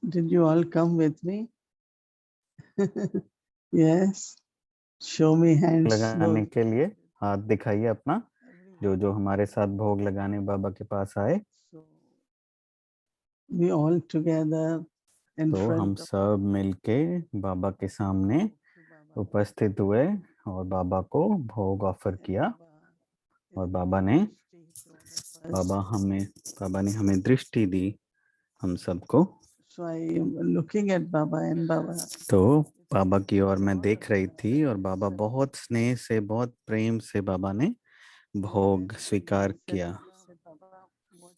Did you all come with me? Yes. Show me hands. लगाने के लिए हाथ दिखाइए अपना, जो जो हमारे साथ भोग लगाने बाबा के पास आए। We all together in तो front हम of सब मिलके बाबा के सामने उपस्थित हुए और बाबा को भोग ऑफर किया। और बाबा ने हमें दृष्टि दी हम सबको। So I am looking at Baba and Baba. तो बाबा की ओर मैं देख रही थी और बाबा बहुत स्नेह से, बहुत प्रेम से बाबा ने भोग स्वीकार किया।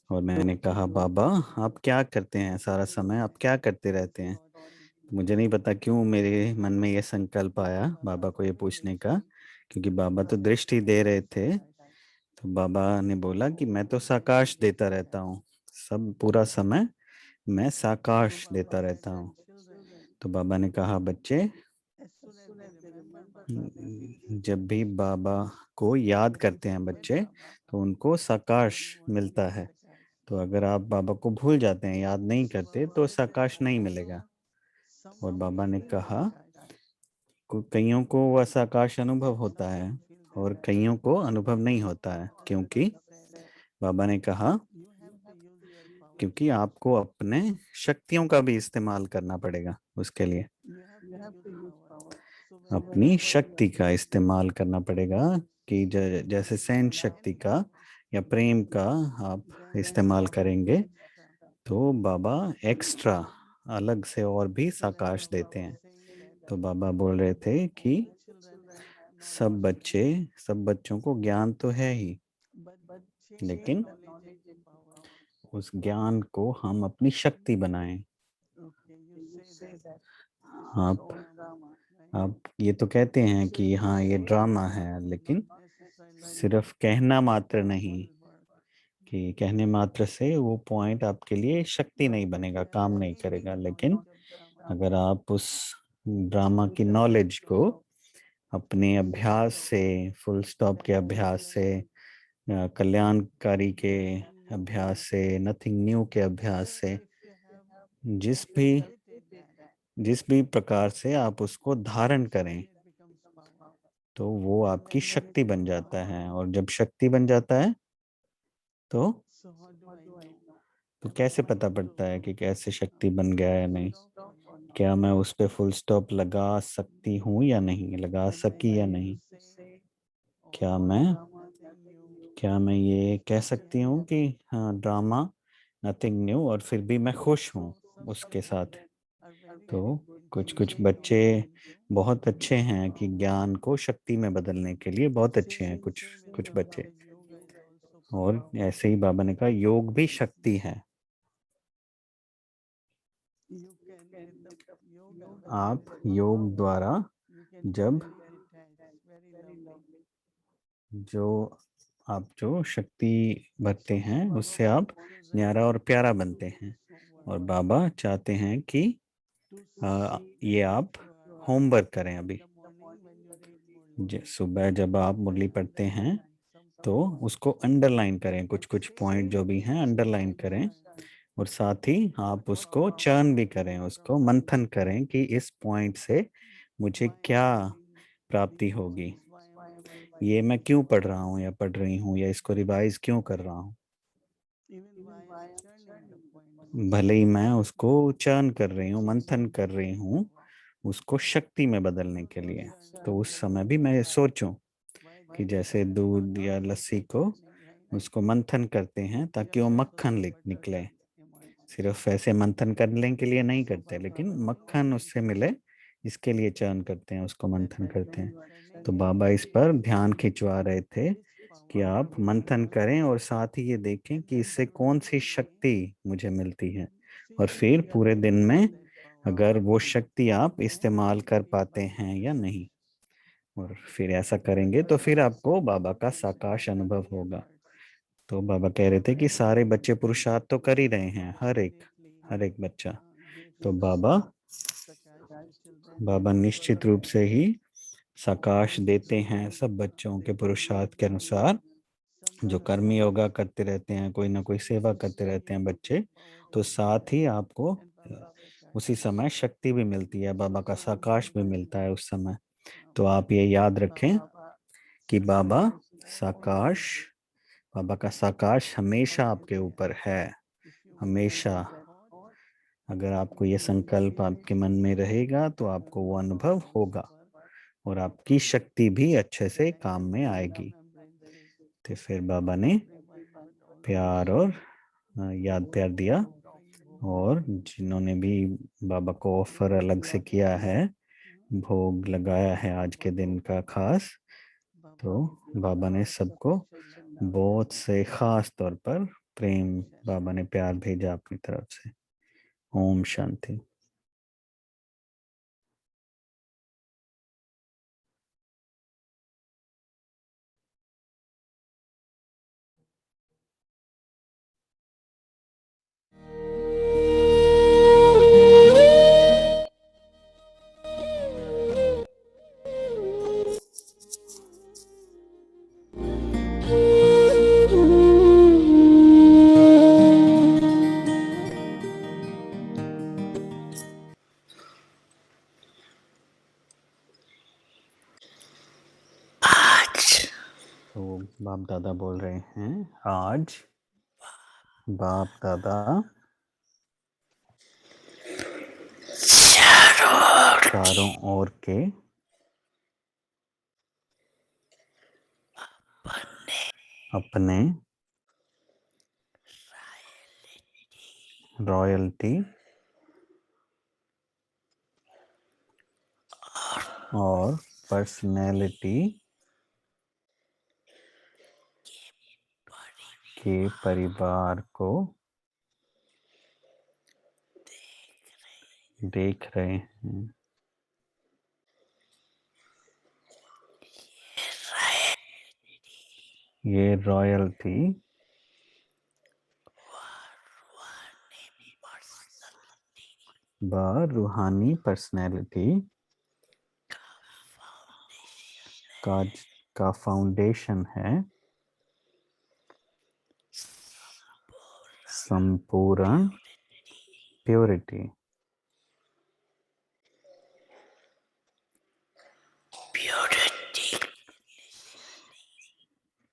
और मैंने कहा, बाबा आप क्या करते हैं सारा समय, आप क्या करते रहते हैं? मुझे नहीं पता क्यों मेरे मन में ये संकल्प आया बाबा को ये पूछने का, क्योंकि बाबा तो दृष्टि दे रहे थे। तो बाबा ने बोला कि मैं तो साकाश देता रहता हूँ, सब पूरा समय मैं साकाश देता रहता हूँ। तो बाबा ने कहा, बच्चे जब भी बाबा को याद करते हैं बच्चे, तो उनको साकाश मिलता है। तो अगर आप बाबा को भूल जाते हैं, याद नहीं करते, तो साकाश नहीं मिलेगा। और बाबा ने कहा, कईयों को वह साकाश अनुभव होता है और कईयों को अनुभव नहीं होता है। क्योंकि बाबा ने कहा, क्योंकि आपको अपने शक्तियों का भी इस्तेमाल करना पड़ेगा उसके लिए। अपनी शक्ति का इस्तेमाल करना पड़ेगा कि जैसे सहन शक्ति का या प्रेम का आप इस्तेमाल करेंगे तो बाबा एक्स्ट्रा अलग से और भी साकाश देते हैं। तो बाबा बोल रहे थे कि सब बच्चों को ज्ञान तो है ही, लेकिन उस ज्ञान को हम अपनी शक्ति बनाएं। आप ये तो कहते हैं कि हाँ ये ड्रामा है, लेकिन सिर्फ कहना मात्र नहीं, कि कहने मात्र से वो पॉइंट आपके लिए शक्ति नहीं बनेगा, काम नहीं करेगा। लेकिन अगर आप उस ड्रामा की नॉलेज को अपने अभ्यास से, फुल स्टॉप के अभ्यास से, कल्याणकारी के अभ्यास से, नथिंग न्यू के अभ्यास से, जिस भी प्रकार से आप उसको धारण करें, तो वो आपकी शक्ति बन जाता है। और जब शक्ति बन जाता है तो कैसे पता पड़ता है कि कैसे शक्ति बन गया है या नहीं? क्या मैं उस पे फुल स्टॉप लगा सकती हूँ या नहीं, लगा सकी या नहीं? क्या मैं ये कह सकती हूँ कि हाँ ड्रामा, नथिंग न्यू, और फिर भी मैं खुश हूँ उसके साथ? तो कुछ कुछ बच्चे बहुत अच्छे हैं कि ज्ञान को शक्ति में बदलने के लिए बहुत अच्छे हैं, कुछ कुछ बच्चे। और ऐसे ही बाबा ने कहा, योग भी शक्ति है। आप योग द्वारा जब जो शक्ति भरते हैं, उससे आप न्यारा और प्यारा बनते हैं। और बाबा चाहते हैं कि ये आप होमवर्क करें। अभी सुबह जब आप मुरली पढ़ते हैं तो उसको अंडरलाइन करें, कुछ कुछ पॉइंट जो भी हैं अंडरलाइन करें। और साथ ही आप उसको चर्न भी करें, उसको मंथन करें कि इस पॉइंट से मुझे क्या प्राप्ति होगी, ये मैं क्यों पढ़ रहा हूँ या पढ़ रही हूँ, या इसको रिवाइज क्यों कर रहा हूँ। भले ही मैं उसको चर्न कर रही हूँ, मंथन कर रही हूँ उसको शक्ति में बदलने के लिए, तो उस समय भी मैं सोचूं कि जैसे दूध या लस्सी को उसको मंथन करते हैं ताकि वो मक्खन निकले। सिर्फ ऐसे मंथन करने के लिए नहीं करते, लेकिन मक्खन उससे मिले इसके लिए चर्न करते हैं, उसको मंथन करते हैं। तो बाबा इस पर ध्यान खिंचवा रहे थे कि आप मंथन करें और साथ ही ये देखें कि इससे कौन सी शक्ति मुझे मिलती है। और फिर पूरे दिन में अगर वो शक्ति आप इस्तेमाल कर पाते हैं या नहीं, और फिर ऐसा करेंगे तो फिर आपको बाबा का साकाश अनुभव होगा। तो बाबा कह रहे थे कि सारे बच्चे पुरुषार्थ तो कर ही रहे हैं, हर एक बच्चा। तो बाबा निश्चित रूप से ही साकाश देते हैं सब बच्चों के पुरुषार्थ के अनुसार। जो कर्मी योगा करते रहते हैं, कोई ना कोई सेवा करते रहते हैं बच्चे, तो साथ ही आपको उसी समय शक्ति भी मिलती है, बाबा का साकाश भी मिलता है उस समय। तो आप ये याद रखें कि साकाश बाबा का साकाश हमेशा आपके ऊपर है, हमेशा। अगर आपको ये संकल्प आपके मन में रहेगा तो आपको वो अनुभव होगा और आपकी शक्ति भी अच्छे से काम में आएगी। तो फिर बाबा ने प्यार और याद प्यार दिया, और जिन्होंने भी बाबा को ऑफर अलग से किया है, भोग लगाया है आज के दिन का खास, तो बाबा ने सबको बहुत से खास तौर पर प्रेम, बाबा ने प्यार भेजा अपनी तरफ से। ओम शांति। तो बाप दादा बोल रहे हैं, आज बाप दादा चारों ओर के अपने रॉयल्टी और पर्सनैलिटी के परिवार को देख रहे हैं। ये रॉयल्टी व रूहानी पर्सनैलिटी का फाउंडेशन है संपूर्ण प्योरिटी।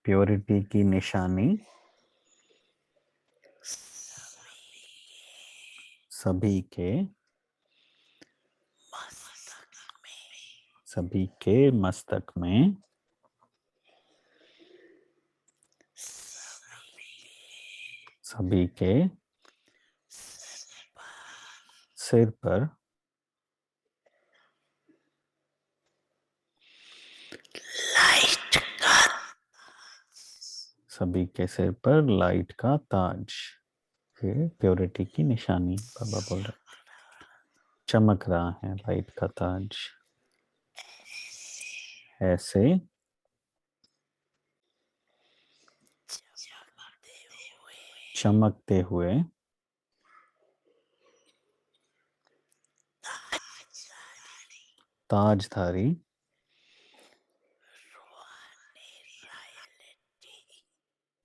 प्योरिटी की निशानी सभी के मस्तक में सभी के सिर पर सभी के सिर पर लाइट का ताज। ये प्योरिटी की निशानी बाबा बोल रहे, चमक रहा है लाइट का ताज। ऐसे चमकते हुए ताजधारी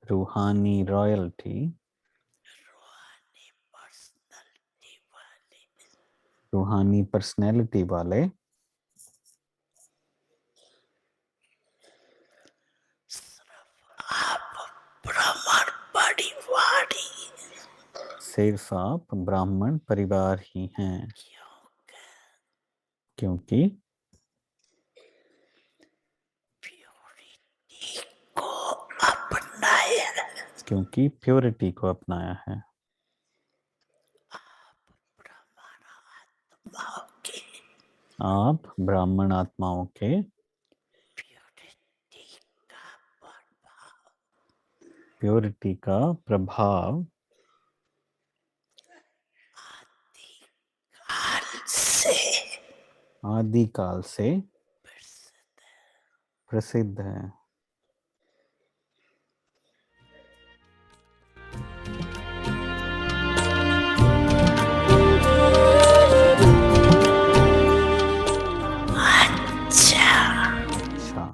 रूहानी रॉयल्टी रूहानी पर्सनैलिटी वाले सिर्फ आप ब्राह्मण परिवार ही हैं, क्योंकि प्योरिटी को अपनाया है। आप ब्राह्मण आत्माओं के प्योरिटी का प्रभाव आदिकाल से प्रसिद्ध है। अच्छा।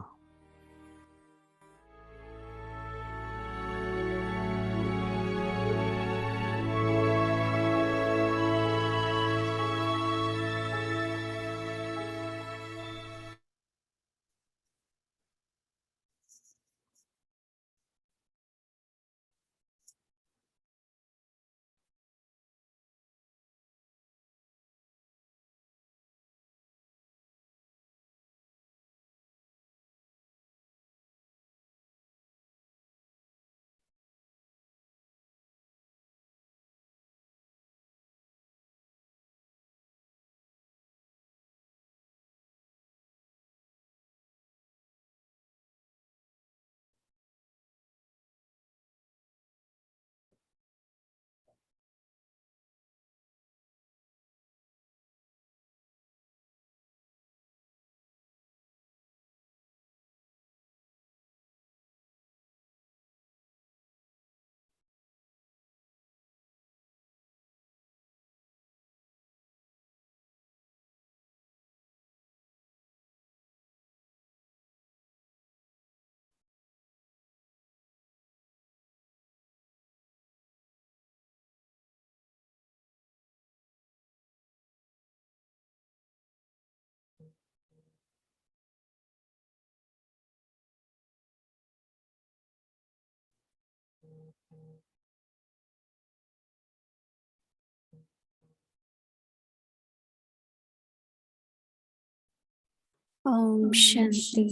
Om Shanti.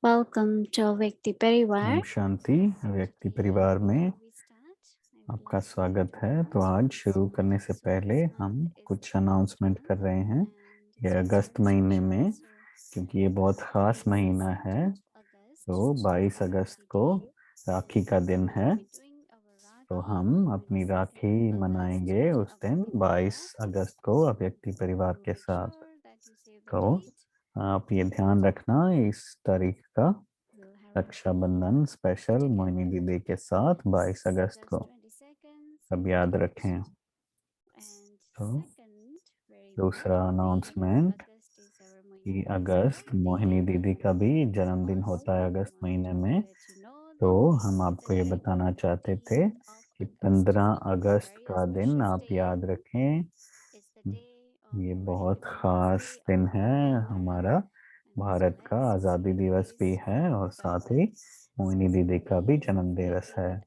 Welcome to Vyakti Parivar. Om Shanti. व्यक्ति परिवार में आपका स्वागत है। तो आज शुरू करने से पहले हम कुछ अनाउंसमेंट कर रहे हैं। ये अगस्त महीने में, क्योंकि ये बहुत ख़ास महीना है, तो 22 अगस्त को राखी का दिन है। तो हम अपनी राखी मनाएंगे उस दिन 22 अगस्त को व्यक्ति परिवार के साथ। तो आप ये ध्यान रखना, इस तारीख का रक्षाबंधन स्पेशल मोहिनी दीदी के साथ 22 अगस्त को, सब याद रखें। तो दूसरा अनाउंसमेंट कि अगस्त मोहिनी दीदी का भी जन्मदिन होता है अगस्त महीने में। तो हम आपको ये बताना चाहते थे कि 15 अगस्त का दिन आप याद रखें। ये बहुत ख़ास दिन है हमारा, भारत का आज़ादी दिवस भी है और साथ ही मोहिनी दीदी का भी जन्म दिवस है।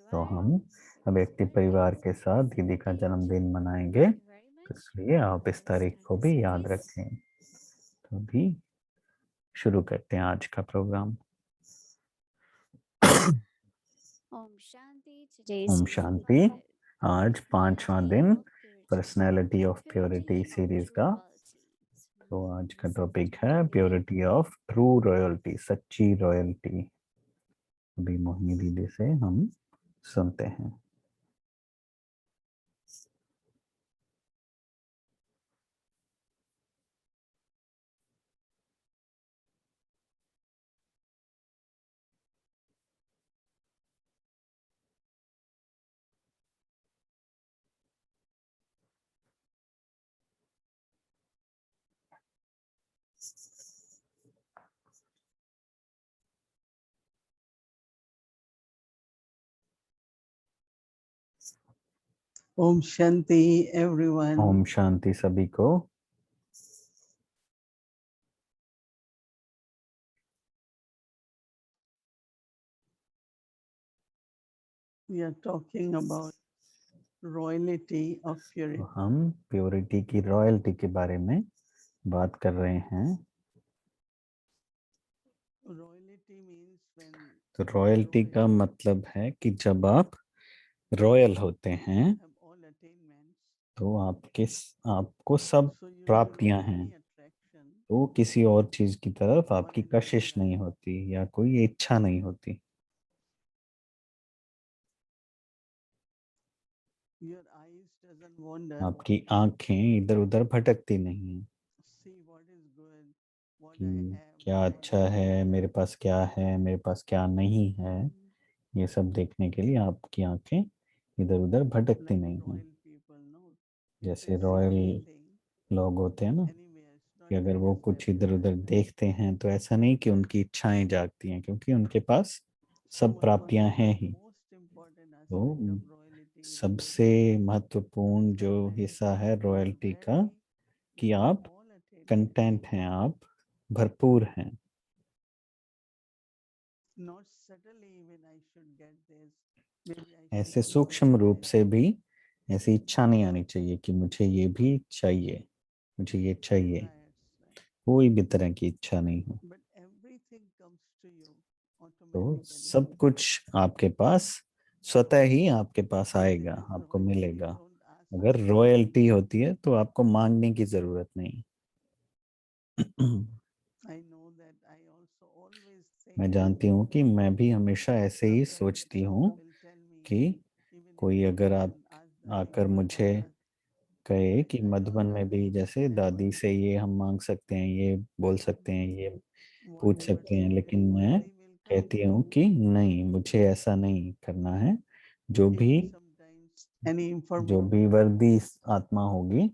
तो हम व्यक्ति परिवार के साथ दीदी का जन्मदिन मनाएंगे, तो इसलिए आप इस तारीख को भी याद रखें। तो भी शुरू करते हैं आज का प्रोग्राम। ओम शांति। आज 5वां दिन पर्सनैलिटी ऑफ प्योरिटी सीरीज का। तो आज का टॉपिक है प्योरिटी ऑफ ट्रू रॉयल्टी, सच्ची रॉयल्टी। अभी मोहिनी दीदी से हम सुनते हैं। Om Shanti, everyone. Om Shanti सभी को। We are talking about royalty of तो purity. हम प्योरिटी की रॉयल्टी के बारे में बात कर रहे हैं। Royalty means when तो रॉयल्टी का मतलब है कि जब आप रॉयल होते हैं have all attainments, तो आपको सब so you प्राप्तियां don't have हैं, any attraction. तो किसी और चीज की तरफ आपकी कशिश नहीं होती या कोई इच्छा नहीं होती। Your eyes doesn't wander. आपकी आंखें इधर उधर भटकती नहीं हैं See what is good, what I कि have. क्या what I अच्छा don't है, have. मेरे पास क्या है, मेरे पास क्या नहीं है, ये सब देखने के लिए आपकी आंखें इधर उधर भटकती Like नहीं हैं। royal people, no. If जैसे they see रॉयल anything, लोग होते हैं ना, anywhere, it's not कि अगर वो because कुछ they're इधर उधर rich. देखते हैं तो ऐसा नहीं कि उनकी इच्छाएं जागती हैं, क्योंकि उनके पास So सब one of प्राप्तियां the हैं ही। most important तो aspect of royalty is सबसे महत्वपूर्ण जो हिस्सा है रॉयल्टी का, कि आप all attainments. कंटेंट हैं, आप भरपूर हैं। Not subtly when I should get this. Maybe I should ऐसे also सूक्ष्म get रूप that. से भी ऐसी इच्छा नहीं आनी चाहिए कि मुझे ये भी चाहिए, मुझे ये चाहिए, Right, right. कोई भी तरह की इच्छा नहीं हो। But everything comes to you तो automatically. सब कुछ आपके पास स्वतः ही आपके पास If there आएगा, is आपको royalty, you मिलेगा। don't ask अगर for रॉयल्टी होती है तो आपको मांगने की जरूरत नहीं। I know that I also always think मैं जानती हूँ कि मैं भी हमेशा ऐसे ही sometimes सोचती some हूँ people tell me, कि even in कोई अगर आप Madhuban, ask Dadi आकर for मुझे Mala. कहे कि I मधुबन में always भी जैसे never दादी से ये हम मांग सकते हैं, ये बोल सकते हैं, ये पूछ whatever सकते हैं, लेकिन मैं response they will come. कहती हूँ कि नहीं, मुझे ऐसा नहीं करना है। जो Maybe भी sometimes any जो information भी वर्दी आत्मा होगी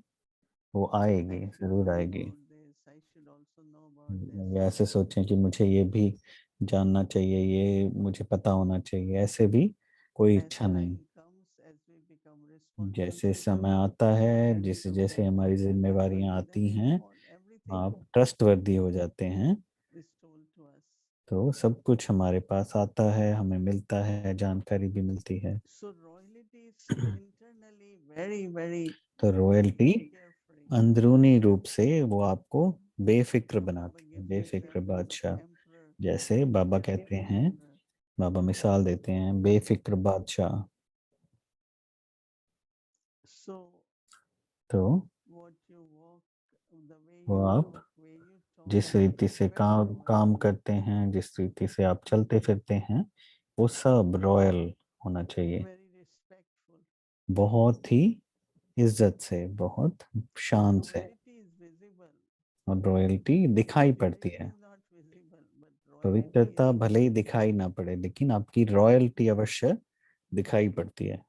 वो I आएगी, should जरूर know आएगी। about this. I should also know about this. या ऐसे सोचें कि मुझे ये भी जानना चाहिए, ये मुझे पता होना चाहिए, ऐसे भी कोई As इच्छा नहीं। time comes, as we become responsible जैसे people, समय आता है, जैसे जैसे हमारी जिम्मेवारियां trustworthy, आती then हैं, all everything आप ट्रस्टवर्दी हो जाते हैं, is told to us. तो सब कुछ हमारे पास आता है, हमें मिलता है, जानकारी भी मिलती है। So royalty is internally very तो रॉयल्टी carefree. अंदरूनी रूप से वो आपको बेफिक्र So Baba बनाती है, gives बेफिक्र example of बादशाह। emperor, जैसे बाबा कहते carefree हैं, emperor. बाबा मिसाल देते हैं बेफिक्र बादशाह। So तो what you walk, the way वो you आप walk, way you talk, जिस रीति से very काम royal. काम करते हैं, जिस रीति से आप चलते फिरते हैं, वो सब रॉयल होना चाहिए, Very respectful. बहुत ही इज्जत से, बहुत शान से। Nobility is visible. और रॉयल्टी दिखाई पड़ती Purity है। is not visible, but royalty is पवित्रता भले ही visible. दिखाई ना पड़े, लेकिन आपकी रॉयल्टी अवश्य दिखाई पड़ती है।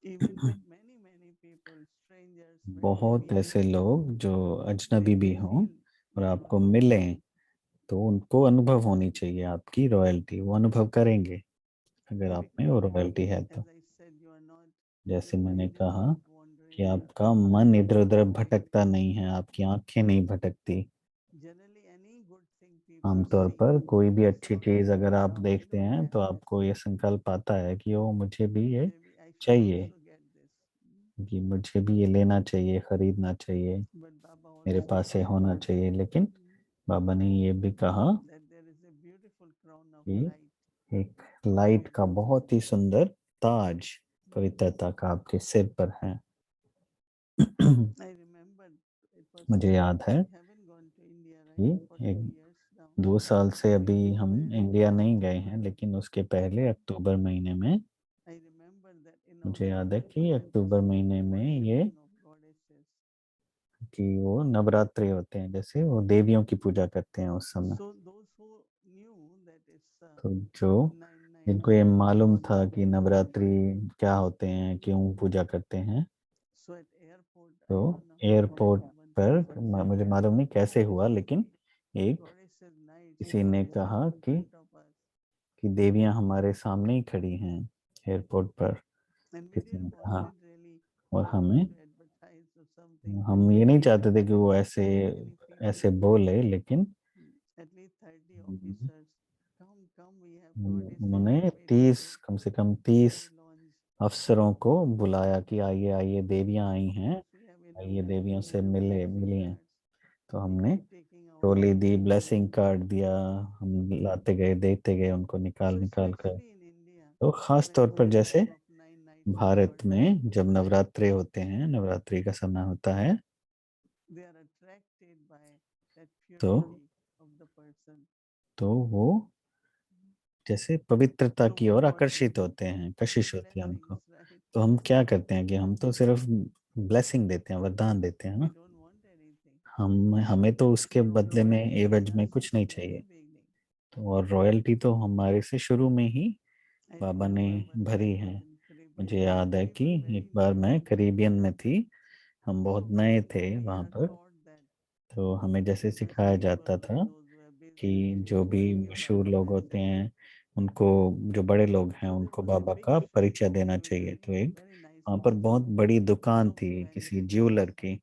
Even with many people, strangers, very बहुत many ऐसे people, लोग जो they अजनबी भी they हों feel और your आपको royalty. मिलें, तो उनको अनुभव होनी चाहिए आपकी रॉयल्टी। वो अनुभव करेंगे अगर आप में वो Because रॉयल्टी है as तो। I said, you are not, जैसे your मैंने mind is कहा not कि wandering. आपका मन इधर उधर भटकता नहीं है, आपकी आंखें नहीं भटकती। Generally, any good thing people आमतौर see, पर कोई भी they अच्छी follow चीज it. अगर आप Now I देखते don't हैं have तो this. आपको ये संकल्प आता है कि ओ मुझे भी ये Maybe I should चाहिए, also get this. कि मुझे भी ये लेना चाहिए, खरीदना चाहिए, But Baba मेरे also पास ये said होना चाहिए। लेकिन बाबा ने ये भी कहा that there is a beautiful crown of कि light. एक लाइट का बहुत ही सुंदर ताज पवित्रता का आपके सिर पर है। I remember it was, मुझे याद है we haven't gone to India, right? For कि 2 years now. 2 साल से अभी हम Where इंडिया in नहीं गए October, हैं, लेकिन उसके पहले अक्टूबर महीने में I remember that in मुझे याद है October कि there was अक्टूबर महीने में ये worshipping of goddesses. कि वो नवरात्रि होते हैं, जैसे वो देवियों की पूजा करते हैं उस समय। So those who knew that it's तो जो 9 जिनको ये nights मालूम था of कि नवरात्रि क्या होते हैं, क्यों पूजा करते हैं, so at airport, I तो don't know how airport one पर person said मुझे that मालूम नहीं कैसे हुआ, goddesses, लेकिन एक goddesses nights किसी are ने there कहा in front of us, कि देवियां हमारे सामने ही खड़ी हैं एयरपोर्ट पर, and we किसी ने didn't कहा। wanted really और Baba हमें, to advertise or something, but हम ये नहीं चाहते थे कि वो not ऐसे many people, ऐसे बोले, लेकिन at least 30 officers, come, we have goddesses उन्होंने in waiting 30 room, कम से कम 30 they launch. अफसरों को बुलाया कि आइए आइए देवियां आई हैं, Once we have enough आइए देवियों से enough blessing मिलिए। cards, तो we हमने keep taking out Toli one the, by one. Blessing card दिया, हम लाते गए, देते गए उनको निकाल So निकाल कर। especially in India, तो खास when तौर पर जैसे worshipping of 9 nights of Bharat goddesses, में जब नवरात्रे होते हैं, नवरात्रि का समय होता है, they are attracted by that तो purity of the person. तो वो जैसे पवित्रता So की we ओर got आकर्षित होते हैं, the कशिश होती है उनको। blessings, right? तो हम क्या करते हैं कि हम तो सिर्फ ब्लेसिंग देते हैं, वरदान देते हैं We ना। don't want anything. हमें तो उसके So बदले में, royalty is एवज with में us कुछ from नहीं very चाहिए। beginning. तो और रॉयल्टी तो हमारे से शुरू में ही I बाबा ने remember one भरी time I है। was in मुझे Caribbean. याद है We कि were एक very बार new. मैं कैरिबियन में थी, हम बहुत So नए so थे we वहाँ are पर। taught that तो हमें जैसे famous सिखाया people, जाता था those who have कि business, जो भी give मशहूर Baba लोग होते blessing. हैं उनको, जो बड़े लोग हैं So there उनको was a बाबा big का shop परिचय देना opened, चाहिए। तो एक very nice वहाँ पर place. बहुत बड़ी दुकान So we थी, went किसी there. ज्वेलर की,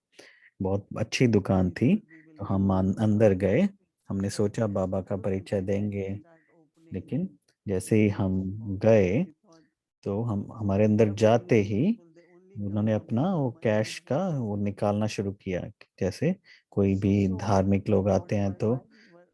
बहुत अच्छी दुकान We थी। thought we will तो get हम Baba's अंदर गए, blessing. हमने सोचा बाबा का परिचय But as we देंगे, start opening लेकिन जैसे ही हम box, गए, we thought तो हम हमारे अंदर they are very जाते ही beautiful. They only come उन्होंने to अपना take वो money. कैश का वो निकालना शुरू किया। जैसे कोई So भी धार्मिक लोग आते हैं तो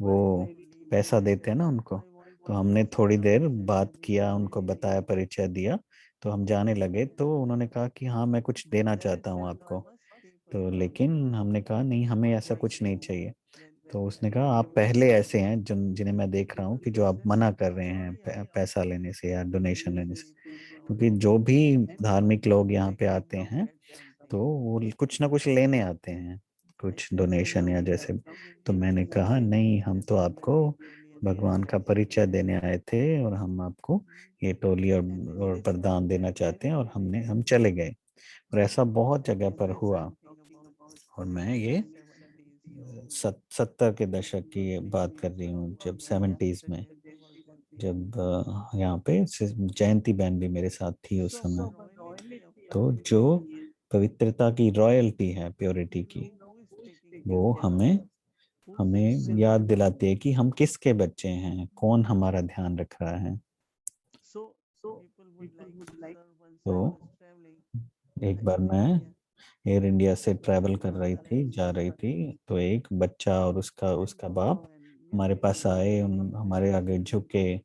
वो why we to leave पैसा here? देते हैं ना उनको। So I want तो to हमने just थोड़ी देर बात tell किया, you उनको very बताया, परिचय दिया, तो हम जाने लगे। तो उन्होंने कहा कि हाँ मैं कुछ But देना then I चाहता हूँ said आपको। Baba, keep a तो crown of लेकिन हमने कहा नहीं, हमें ऐसा कुछ नहीं चाहिए। that तो we उसने are कहा आप giving. पहले ऐसे हैं जिन्हें मैं देख रहा हूँ कि जो आप Person मना will कर रहे हैं surely ask पैसा लेने से या डोनेशन लेने से। keep a crown. क्योंकि जो भी Anyone धार्मिक लोग यहाँ पे expecting आते to हैं get something. तो वो कुछ ना कुछ लेने आते हैं, I कुछ said, डोनेशन या no, जैसे। we give तो you मैंने कहा blessing. नहीं, हम तो Blessing आपको Baba Toli and भगवान का blessings. परिचय देने आए थे और हम आपको ये टोली And और this वरदान was देना very, चाहते हैं। very और beautiful. हम चले गए। और ऐसा बहुत जगह This पर is हुआ। something about और मैं ये 70s. 70 के दशक की बात कर रही हूँ, जब 70s में, Jayanti was happening. जब यहाँ पे जयंती बहन भी मेरे साथ थी उस So समय। royalty of तो purity, जो पवित्रता की रॉयल्टी है, प्योरिटी की, who is taking वो care of हमें us? हमें याद दिलाती है कि हम किसके बच्चे हैं, कौन हमारा ध्यान रख रहा है। तो एक बार मैं एयर इंडिया से ट्रैवल कर रही थी, जा रही थी, तो एक बच्चा और उसका बाप हमारे पास आए, हमारे आगे झुके,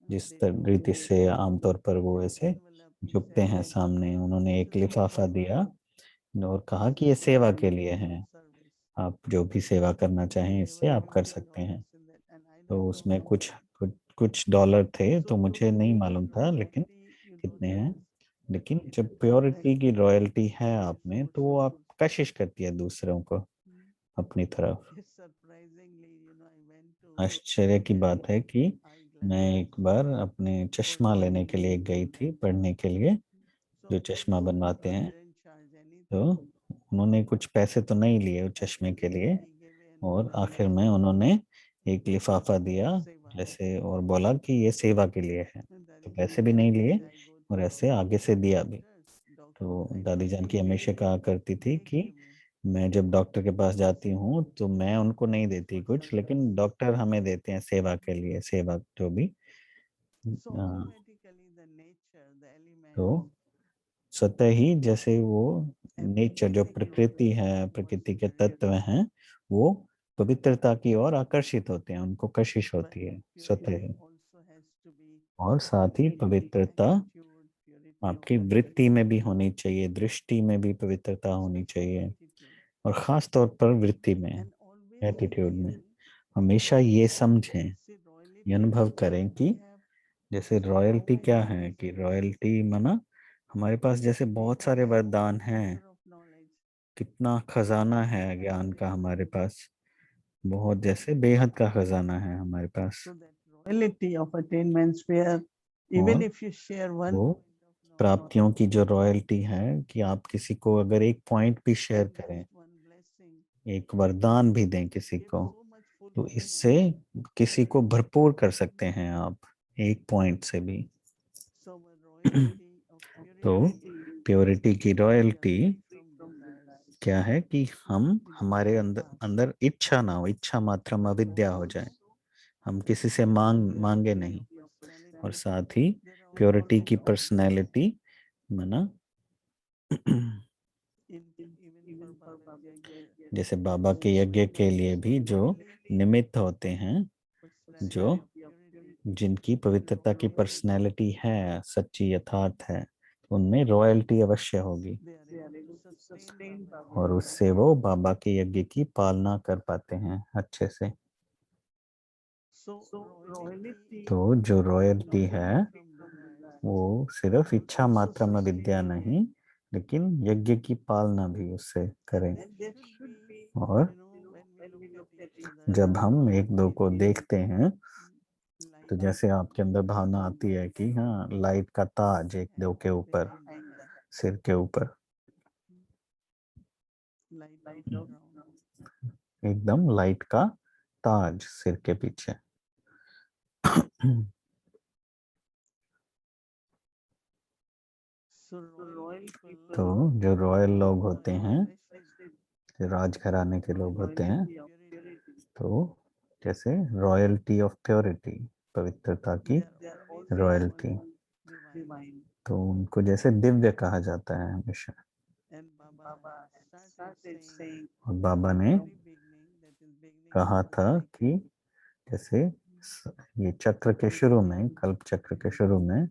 जिस रीति से आमतौर पर वो ऐसे झुकते हैं सामने। उन्होंने एक लिफाफा दिया और कहा कि ये सेवा के लिए है, आप जो भी सेवा करना चाहें इससे आप कर सकते हैं। तो उसमें कुछ डॉलर थे, तो मुझे नहीं मालूम था लेकिन कितने हैं। लेकिन जब प्योरिटी की रॉयल्टी है आप में, तो वो आप कशिश करती है दूसरों को अपनी तरफ। आश्चर्य की बात है कि मैं एक बार अपने चश्मा लेने के लिए गई थी, पढ़ने के लिए, जो चश्मा बनवाते हैं। तो उन्होंने कुछ पैसे तो नहीं लिए उस चश्मे के लिए, और आखिर में उन्होंने एक लिफाफा दिया जैसे, और बोला कि ये सेवा के लिए है, तो पैसे भी नहीं लिए और ऐसे आगे से दिया भी। तो दादी जान की हमेशा कहा करती थी कि मैं जब डॉक्टर के पास जाती हूँ तो मैं उनको नहीं देती कुछ, लेकिन डॉक्टर हमें देते हैं सेवा के लिए, सेवा जो भी। तो स्वतः ही जैसे वो नेचर, जो प्रकृति है, प्रकृति के तत्व हैं, वो पवित्रता की ओर आकर्षित होते हैं, उनको कशिश होती है स्वतः ही। और साथ ही पवित्रता आपकी वृत्ति में भी होनी चाहिए, दृष्टि में भी पवित्रता होनी चाहिए, और खास तौर पर वृत्ति में, एटीट्यूड में। हमेशा ये समझें, ये अनुभव करें कि जैसे रॉयल्टी क्या है, कि रॉयल्टी माना हमारे पास जैसे बहुत सारे वरदान हैं, कितना खजाना है ज्ञान का हमारे पास, बहुत जैसे बेहद का खजाना है हमारे पास। और वो प्राप्तियों की जो रॉयल्टी है, कि आप किसी को अगर एक पॉइंट भी शेयर करें, एक वरदान भी दें किसी को, तो इससे किसी को भरपूर कर सकते हैं आप एक पॉइंट से भी। तो प्योरिटी की रॉयल्टी क्या है कि हम, हमारे अंदर अंदर इच्छा ना हो, इच्छा मात्रम अविद्या हो जाए, हम किसी से मांगे नहीं। और साथ ही प्योरिटी की पर्सनैलिटी माना जैसे बाबा के यज्ञ के लिए भी जो निमित्त होते हैं, जो जिनकी पवित्रता की पर्सनैलिटी है, सच्ची यथार्थ है, उनमें रॉयल्टी अवश्य होगी, और उससे वो बाबा के यज्ञ की पालना कर पाते हैं अच्छे से। तो जो रॉयल्टी है वो सिर्फ इच्छा मात्र में विद्या नहीं, लेकिन यज्ञ की पालना भी उससे करें। और जब हम एक दो को देखते हैं, तो जैसे आपके अंदर भावना आती है कि हाँ, लाइट का ताज एक दो के ऊपर, सिर के ऊपर, एकदम लाइट का ताज सिर के पीछे। तो जो रॉयल लोग होते हैं, जो राजघराने के लोग होते हैं, तो जैसे रॉयल्टी ऑफ प्योरिटी, पवित्रता की रॉयल्टी, तो उनको जैसे दिव्य कहा जाता है हमेशा। और बाबा ने कहा था कि जैसे ये चक्र के शुरू में, कल्प चक्र के शुरू में,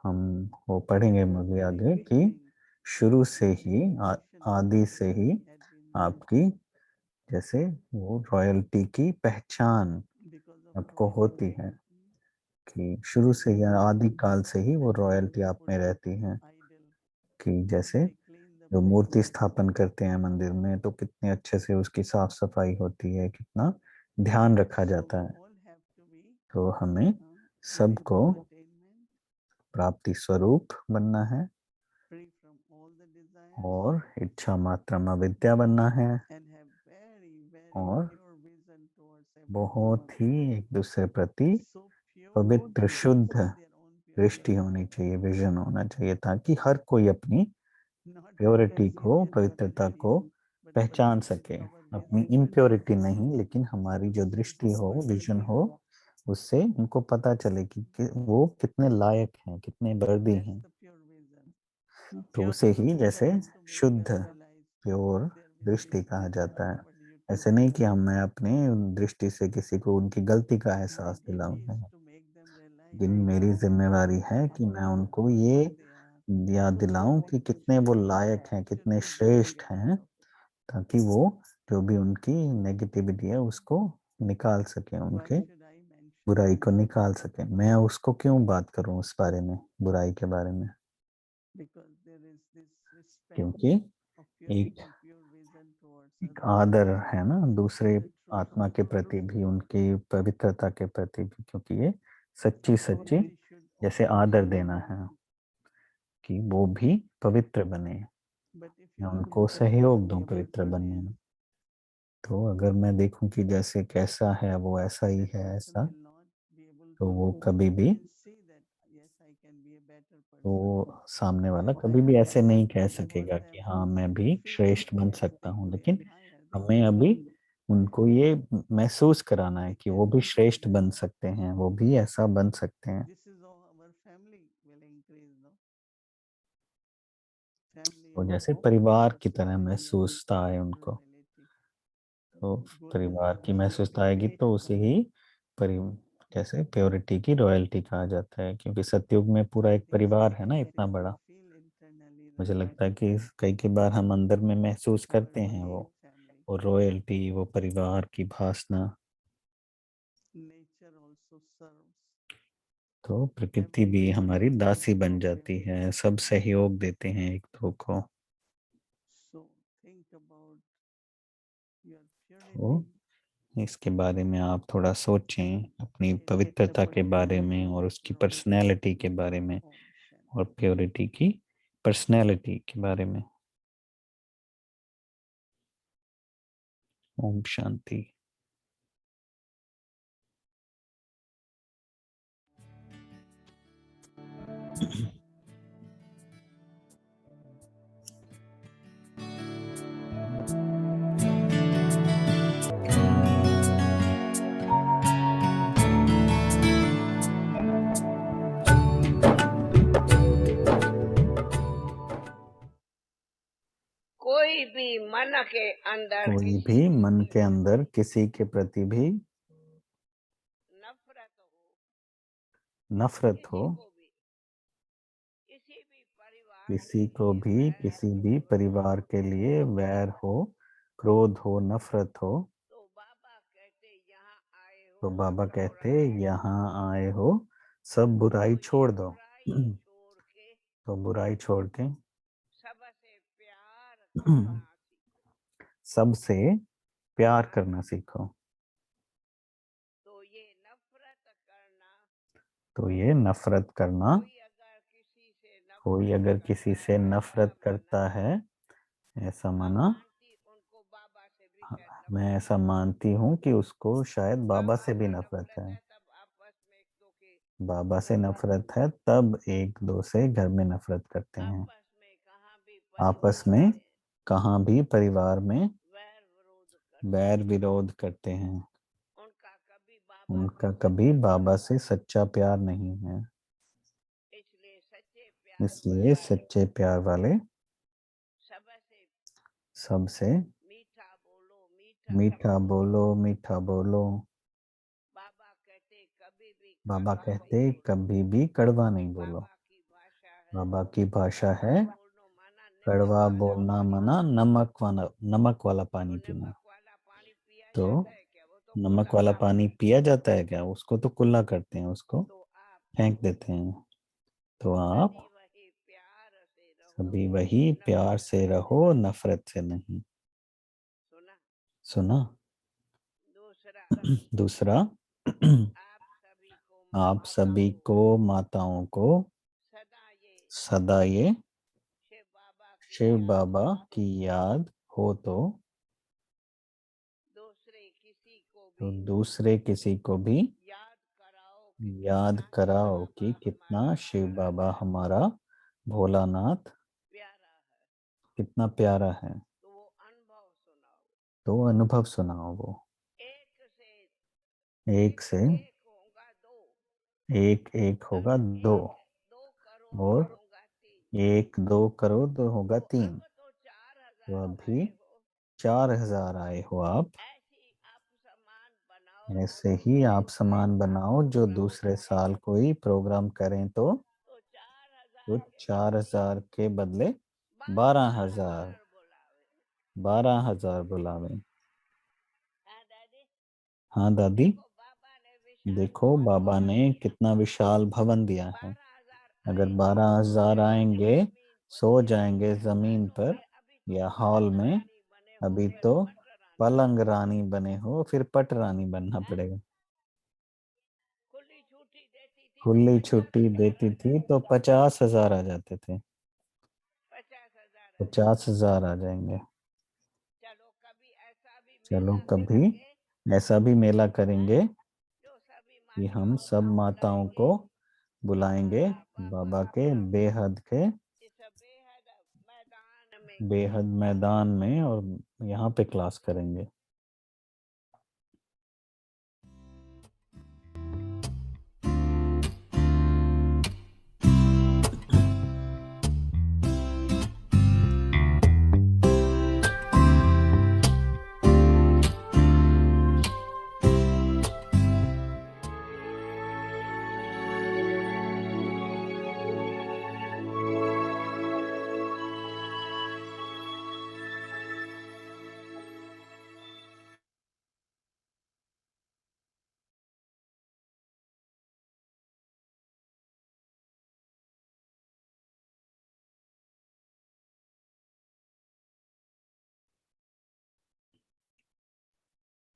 हम वो पढ़ेंगे मुझे आगे कि शुरू से ही, आदि से ही आपकी जैसे वो रॉयल्टी की पहचान आपको होती है, कि शुरू से ही, आदि काल से ही वो रॉयल्टी आप में रहती है। कि जैसे जो मूर्ति स्थापन करते हैं मंदिर में, तो कितने अच्छे से उसकी साफ सफाई होती है, कितना ध्यान रखा जाता है। तो हमें सबको प्राप्ति स्वरूप बनना है, और इच्छा मात्रा विद्या बनना है, और बहुत ही एक दूसरे प्रति पवित्र शुद्ध दृष्टि होनी चाहिए, विजन होना चाहिए, ताकि हर कोई अपनी प्योरिटी को, पवित्रता को पहचान सके। अपनी इम्प्योरिटी नहीं, लेकिन हमारी जो दृष्टि हो, विजन हो, उससे उनको पता चले कि वो कितने लायक हैं, कितने वर्दी That's हैं। the pure vision. तो उसे ही जैसे To make शुद्ध them realize प्योर their दृष्टि mistakes, कहा जाता है। but you ऐसे नहीं कि हम मैं अपने दृष्टि से किसी को उनकी गलती का my एहसास duty दिलाऊंगा, is to make them realize लेकिन मेरी जिम्मेवारी है कि मैं how उनको worthy ये they are, याद दिलाऊं कि कितने वो लायक हैं, कितने श्रेष्ठ हैं, ताकि वो जो भी उनकी नेगेटिविटी है उसको निकाल सके, why उनके should I mention बुराई को that? निकाल सके। मैं उसको क्यों बात करूं उस बारे में, बुराई के बारे में? Because there is this respect क्योंकि of एक purity, pure vision towards एक others, आदर है ना दूसरे the truth आत्मा के प्रति भी, उनकी पवित्रता के प्रति भी, क्योंकि ये सच्ची so सच्ची we should जैसे always आदर be देना है holy. कि वो भी पवित्र बने, But if मैं you उनको think सहयोग positively दूं about पवित्र बनने today, में। तो अगर मैं देखूं कि जैसे कैसा है वो ऐसा ही that है person ऐसा, will not be able तो to वो कभी भी, even see that yes, I can be a better तो person. सामने वाला And कभी भी I ऐसे नहीं कह want सकेगा कि them हाँ मैं to भी feel श्रेष्ठ that बन yes, सकता हूँ, they लेकिन are higher, they हमें can अभी be, उनको ये महसूस कराना है they कि can वो भी be श्रेष्ठ better. बन सकते हैं, वो भी ऐसा बन सकते हैं। This is how our family will increase, no? Family वो of जैसे परिवार की तरह prosperity and महसूसता है उनको, humility. तो परिवार Goodness की and महसूसता आएगी तो उसे ही परि जैसे प्योरिटी की रॉयल्टी कहा जाता है, क्योंकि सतयुग में पूरा एक परिवार है ना इतना exactly we बड़ा। feel internally, मुझे right? लगता है कि कई बार हम अंदर में महसूस Our करते हैं being वो family. वो रॉयल्टी, वो परिवार की भासना। Nature also serves. तो प्रकृति भी हमारी दासी बन जाती है, सब सहयोग देते हैं एक दो को। So think about your तो purity. इसके बारे में आप थोड़ा सोचें, अपनी पवित्रता के बारे में और उसकी पर्सनैलिटी के बारे में, Om और Shanti. प्योरिटी की पर्सनैलिटी के बारे में। ओम शांति। कोई भी मन के अंदर कोई किसी भी मन के अंदर किसी के प्रति भी नफरत हो, नफरत हो, किसी को भी किसी भी परिवार के लिए वैर हो, क्रोध हो, नफरत हो, तो बाबा कहते यहाँ आए हो, तो बाबा सब कहते बुराई यहाँ आए हो, सब बुराई तो छोड़ ये दो। बुराई छोड़ के तो बुराई छोड़ के सबसे प्यार करना सीखो। सबसे प्यार करना सीखो। तो ये नफरत करना, तो ये नफरत करना, कोई अगर किसी से नफरत करता है, ऐसा मैं माना, मानती उनको बाबा से भी शायद मैं नफरत ऐसा मानती हूँ कि उसको शायद बाबा से भी अगर नफरत है। है तब आपस में एक दो के बाबा से नफरत है तब एक दो से घर में नफरत करते हैं। आपस में कहाँ भी आपस परिवार में में कहाँ भी परिवार में वैर विरोध करते बैर विरोध करते हैं। उनका कभी बाबा उनका से कभी सच्चा बाबा प्यार से सच्चा प्यार नहीं है। इसलिए सच्चे प्यार इसलिए सच्चे प्यार वाले सबसे सबसे मीठा बोलो, मीठा मीठा बोलो, मीठा बोलो। बाबा कहते कभी भी बाबा कड़वा कहते नहीं बोलो। कभी भी कड़वा नहीं बोलो। बाबा की भाषा है बाबा की भाषा है कड़वा बोलना माना नमक कड़वा वाला बोलना पानी मना पीना। नमक वाला तो पानी पीना। नमक वाला पानी पिया तो जाता है क्या? वो तो नमक कुल्ला वाला करते पानी हैं। पिया जाता है क्या? उसको तो कुल्ला करते हैं, उसको तो आप फेंक देते हैं। तो आप सभी वही प्यार से रहो, सभी वही प्यार नफरत से रहो, नफरत से नहीं। सुना। सुना। दूसरा दूसरा, आप सभी को आप माताओं सभी को को माताओं को सदा ये शिव बाबा की शिव याद बाबा की याद हो तो दूसरे किसी को भी याद कराओ याद कितना शिव कराओ कि बाबा कितना हमारा शिव भोलानाथ बाबा हमारा भोलानाथ प्यारा है। कितना प्यारा है। तो वो अनुभव सुनाओ। तो अनुभव सुनाओ वो। एक से एक से एक होगा दो, एक एक होगा दो, दो करोड़ और होगा तीन। 1 2 करोड़ होगा 3। अब तो 4,000 तो अभी आए हो, 4000 आए हो आप। ऐसी आप सामान बनाओ ऐसे जो ही आप दूसरे सामान साल बनाओ जो प्रोग्राम दूसरे करें साल कोई प्रोग्राम करें तो तो 4,000 के 4000 के बदले 12,000 12,000 बोलावे। 12,000 बुलावे। हाँ दादी, हाँ दादी, देखो बाबा ने विशाल देखो भवन बाबा दिया ने है। कितना विशाल भवन दिया है। 12,000 अगर आएंगे 12,000 आएंगे, जमीन पर, सो जाएंगे जमीन तो पर फिर अभी तो या हॉल पलंग में, रानी बने हो, अभी फिर तो पट रानी पलंग रानी बने हो, फिर पट रानी बनना है। पड़ेगा। खुली छुट्टी देती थी तो खुली छुट्टी 50,000 देती आ थी जाते, तो 50,000 आ जाते थे। 50,000 आ जाते। 50,000 आ जाएंगे। चलो कभी ऐसा भी चलो मेला कभी करेंगे ऐसा भी मेला करेंगे जो सभी कि हम माताओं सब को माताओं को बुलाएंगे बुलाएंगे बाबा के बेहद के इस बेहद मैदान में। बेहद मैदान में, और यहाँ पे क्लास करेंगे।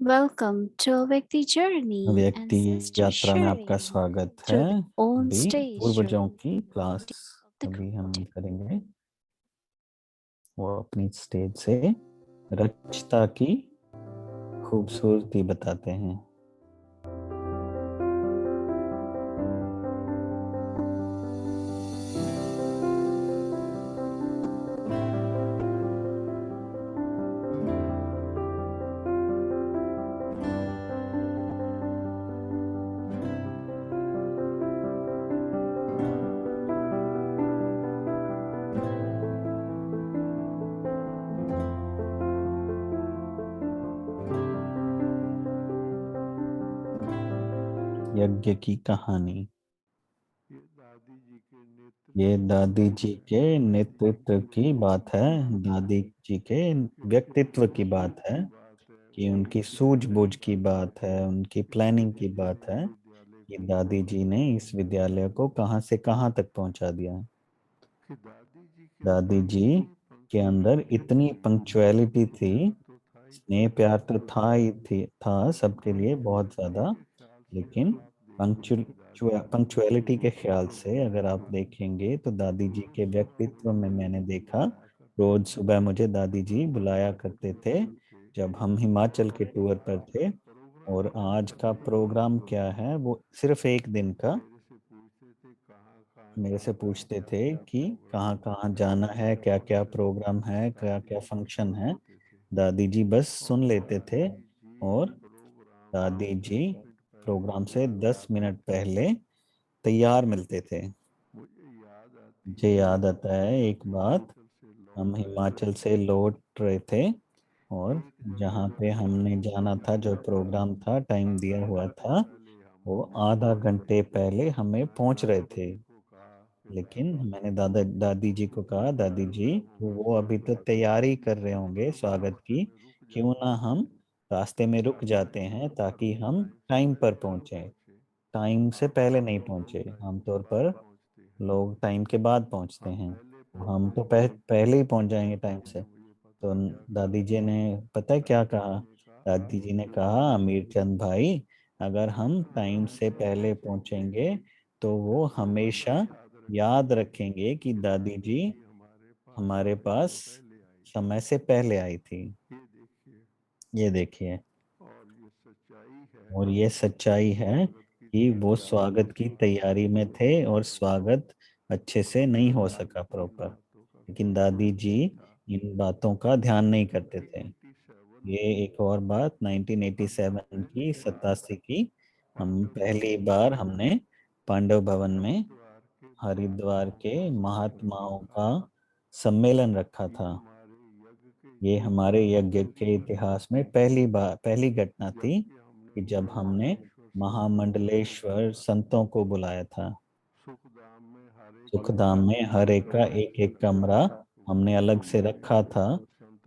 Welcome to Vyakti Journey, व्यक्ति ancestor यात्रा में आपका sharing स्वागत है। through the on अभी stage पूर्वजों journey की क्लास of the अभी हम collective. करेंगे। वो अपनी स्टेज से रचता की खूबसूरती बताते हैं। यज्ञ की कहानी। ये दादी जी के नेतृत्व की बात है, दादी जी के व्यक्तित्व की बात है, कि उनकी सूझबूझ की बात है, उनकी प्लानिंग की बात है कि दादी जी ने इस विद्यालय को कहां से कहां तक पहुंचा दिया है। दादी जी के अंदर इतनी पंक्चुअलिटी थी, स्नेह प्यार तो था ही था सबके लिए बहुत ज्यादा, लेकिन पंक्चुअलिटी के ख्याल से अगर आप देखेंगे तो दादी जी के व्यक्तित्व में मैंने देखा, रोज सुबह मुझे दादी जी बुलाया करते थे जब हम हिमाचल के टूर पर थे। और आज का प्रोग्राम क्या है, वो सिर्फ एक दिन का, मेरे से पूछते थे कि कहाँ कहाँ जाना है, क्या क्या प्रोग्राम है, क्या क्या फंक्शन है। दादी जी बस सुन लेते थे, और दादी जी प्रोग्राम से 10 मिनट पहले तैयार मिलते थे। मुझे याद आता है एक बात, हम हिमाचल से लौट रहे थे, और जहाँ पे हमने जाना था, जो प्रोग्राम था, टाइम दिया हुआ था, वो आधा घंटे पहले हमें पहुंच रहे थे। लेकिन मैंने दादी जी को कहा, दादी जी वो अभी तो तैयारी कर रहे होंगे स्वागत की, क्यों ना हम रास्ते में रुक जाते हैं ताकि हम टाइम पर पहुंचे। टाइम से पहले नहीं पहुंचे, आमतौर पर लोग टाइम के बाद पहुंचते हैं, तो हम तो पहले ही पहुंच जाएंगे टाइम से। तो दादी जी ने पता है क्या कहा, दादी जी ने कहा, अमीर चंद भाई, अगर हम टाइम से पहले पहुंचेंगे तो वो हमेशा याद रखेंगे कि दादी जी हमारे पास समय से पहले आई थी। ये देखिए, और ये सच्चाई है कि वो स्वागत की तैयारी में थे और स्वागत अच्छे से नहीं हो सका प्रॉपर, लेकिन दादी जी इन बातों का ध्यान नहीं करते थे। ये एक और बात 1987 की 87 की हम पहली बार हमने पांडव भवन में हरिद्वार के महात्माओं का सम्मेलन रखा था। ये हमारे यज्ञ के इतिहास में पहली घटना थी कि जब हमने महामंडलेश्वर संतों को बुलाया था। सुखधाम में हर एक का एक एक कमरा हमने अलग से रखा था,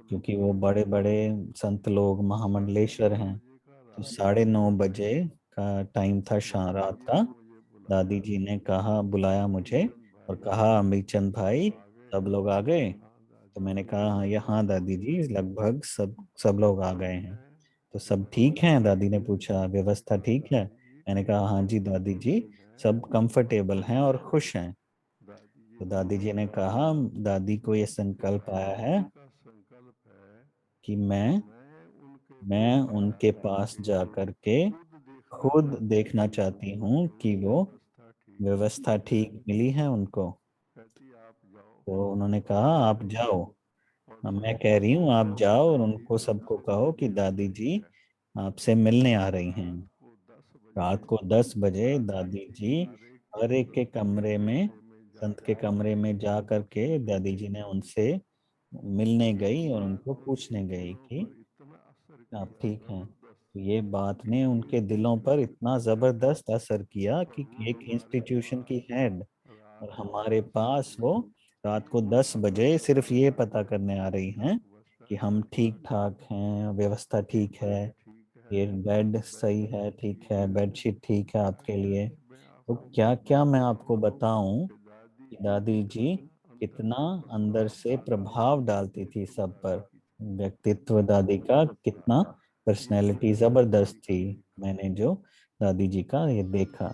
क्योंकि वो बड़े बड़े संत लोग महामंडलेश्वर हैं। तो 9:30 बजे का टाइम था, शाम रात का। दादी जी ने कहा, बुलाया मुझे और कहा, अमीचंद भाई सब लोग आ गए? तो मैंने कहा, हाँ हाँ दादी जी, लगभग सब लोग आ गए हैं। तो सब ठीक है? दादी ने पूछा, व्यवस्था ठीक है? मैंने कहा, हाँ जी दादी जी, सब कंफर्टेबल हैं और खुश हैं। तो दादी जी ने कहा, दादी को ये संकल्प आया है कि मैं उनके पास जा कर के खुद देखना चाहती हूँ कि वो व्यवस्था ठीक मिली है उनको। तो उन्होंने कहा, आप जाओ। अब मैं कह रही हूँ आप जाओ और उनको सबको कहो कि दादी जी आपसे मिलने आ रही हैं। रात को 10 बजे दादी जी हर एक के कमरे में, संत के कमरे में जा करके दादी जी ने उनसे मिलने गई और उनको पूछने गई कि आप ठीक हैं। तो ये बात ने उनके दिलों पर इतना जबरदस्त असर किया कि एक इंस्टीट्यूशन की हेड और हमारे पास वो रात को 10 बजे सिर्फ ये पता करने आ रही हैं कि हम ठीक ठाक हैं, व्यवस्था ठीक है, ये बेड सही है, ठीक है, बेडशीट ठीक है आपके लिए। तो क्या क्या मैं आपको बताऊं कि दादी जी कितना अंदर से प्रभाव डालती थी सब पर। व्यक्तित्व दादी का कितना, पर्सनैलिटी जबरदस्त थी। मैंने जो दादी जी का ये देखा।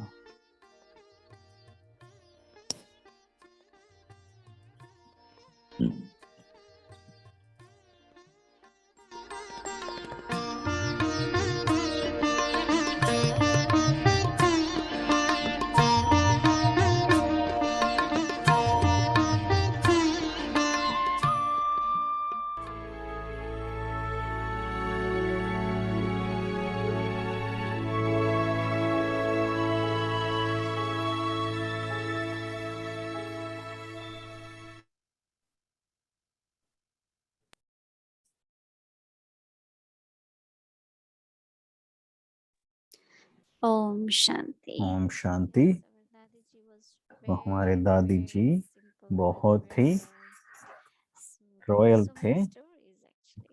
Om Shanti. ओम शांति। तो हमारे दादी जी बहुत ही रॉयल थे।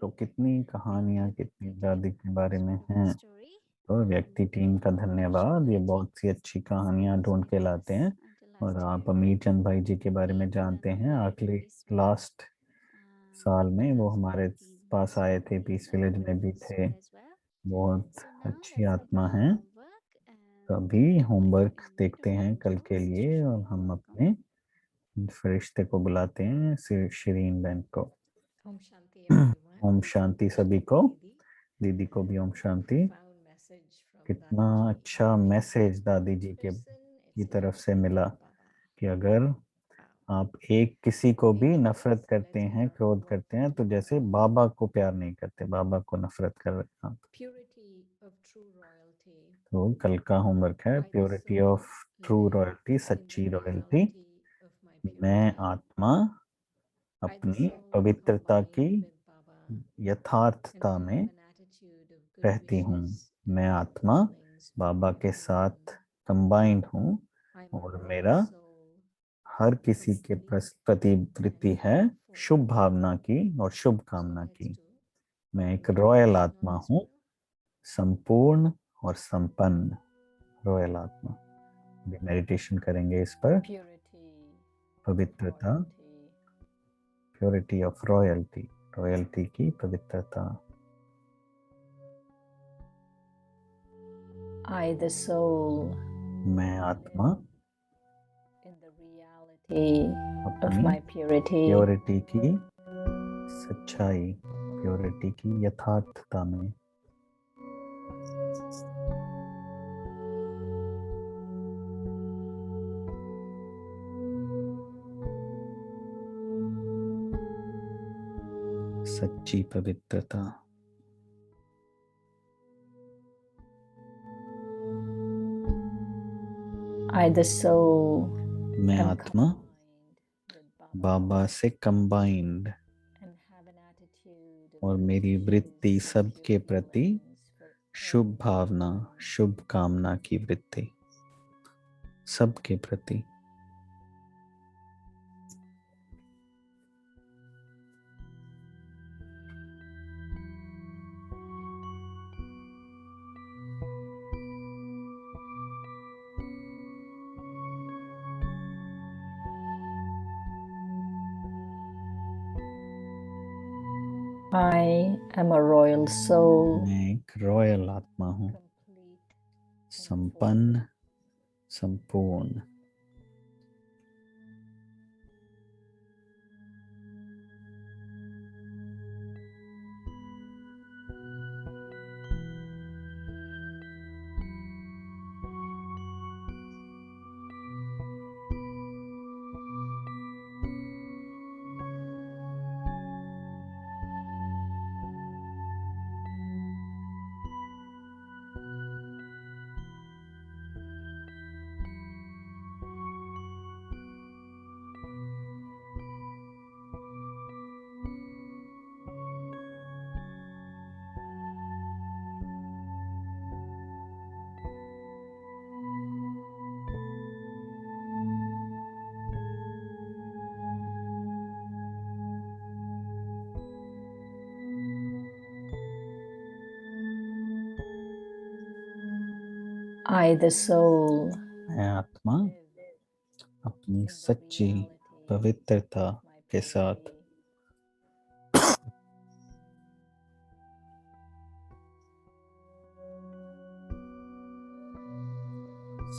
तो कितनी कहानियां, कितनी दादी के बारे में हैं। तो व्यक्ति टीम का धन्यवाद, ये बहुत सी अच्छी कहानियां ढूंढ के लाते हैं। और आप अमीर चंद भाई जी के बारे में जानते हैं, आखिरी लास्ट साल में वो हमारे पास आए थे, पीस विलेज में भी थे। बहुत अच्छी आत्मा है। तो अभी होमवर्क देखते हैं कल के लिए, और हम अपने फरिश्ते को बुलाते हैं, शिरीन बहन को। ओम शांति एवरीवन। ओम शांति सभी को। दीदी दीदी को भी Om Shanti. profound message from कितना दादी जी अच्छा for मैसेज one दादी जी की person, it's तरफ like से मिला बाबा। कि अगर Wow. आप एक किसी को भी Maybe नफरत करते let's हैं, क्रोध work करते हैं, तो on जैसे बाबा को प्यार नहीं करते, बाबा को नफरत कर रहे हैं आप। purity of true royalty. तो कल का होमवर्क है, I the purity soul of true live royalty, in सच्ची the royalty. reality of my मैं purity. आत्मा I the अपनी soul पवित्रता की combine with Baba and यथार्थता live में an attitude of good रहती हूँ। wishes मैं and आत्मा feelings बाबा for के साथ everyone. कंबाइंड हूँ I'm a और royal मेरा soul हर किसी के प्रति वृत्ति है शुभ भावना की और शुभ So कामना let's की। do मैं एक meditation रॉयल on आत्मा this हूँ, wheel. संपूर्ण और संपन्न रॉयल आत्मा। अभी मेडिटेशन करेंगे इस पर, Purity, पवित्रता, royalty. Purity of royalty, royalty की पवित्रता। I the soul मैं आत्मा in the reality of अपनी my purity. प्योरिटी की सच्चाई, प्योरिटी की यथार्थता में। सच्ची पवित्रता। I, the soul, मैं am आत्मा combined with बाबा से combined and have an attitude of और मेरी वृत्ति gracious सबके प्रति feelings for Shubh Bhavna, everyone. शुभ कामना की वृत्ति सबके प्रति। I am a royal soul, मैं एक रॉयल आत्मा हूँ, complete and full. संपन्न, संपूर्ण। I, the soul, मैं आत्मा अपनी सच्ची पवित्रता के साथ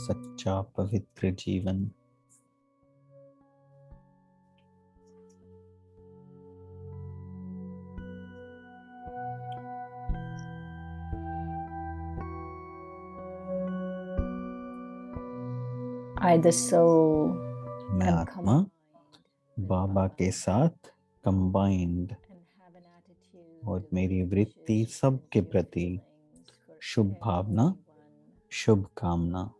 सच्चा पवित्र जीवन I, the soul, मैं am आत्मा combined बाबा के साथ combined and have an attitude और of मेरी वृत्ति gracious सबके sincere प्रति feelings for Shubh Bhavna, everyone. शुभ कामना।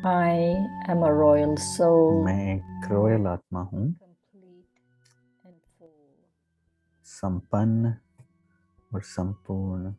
I am a royal soul, मैं एक रॉयल आत्मा हूँ, complete and full. संपन्न और संपूर्ण।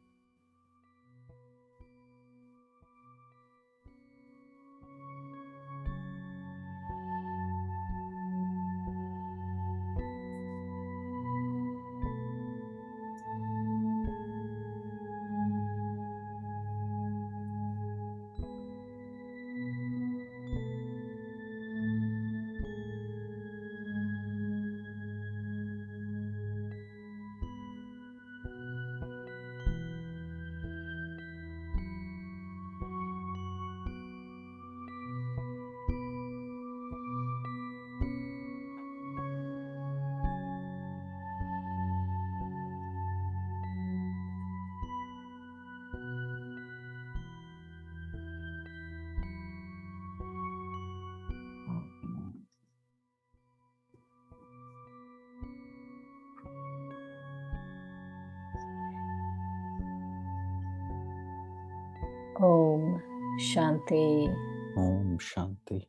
Om Shanti. ओम शांति।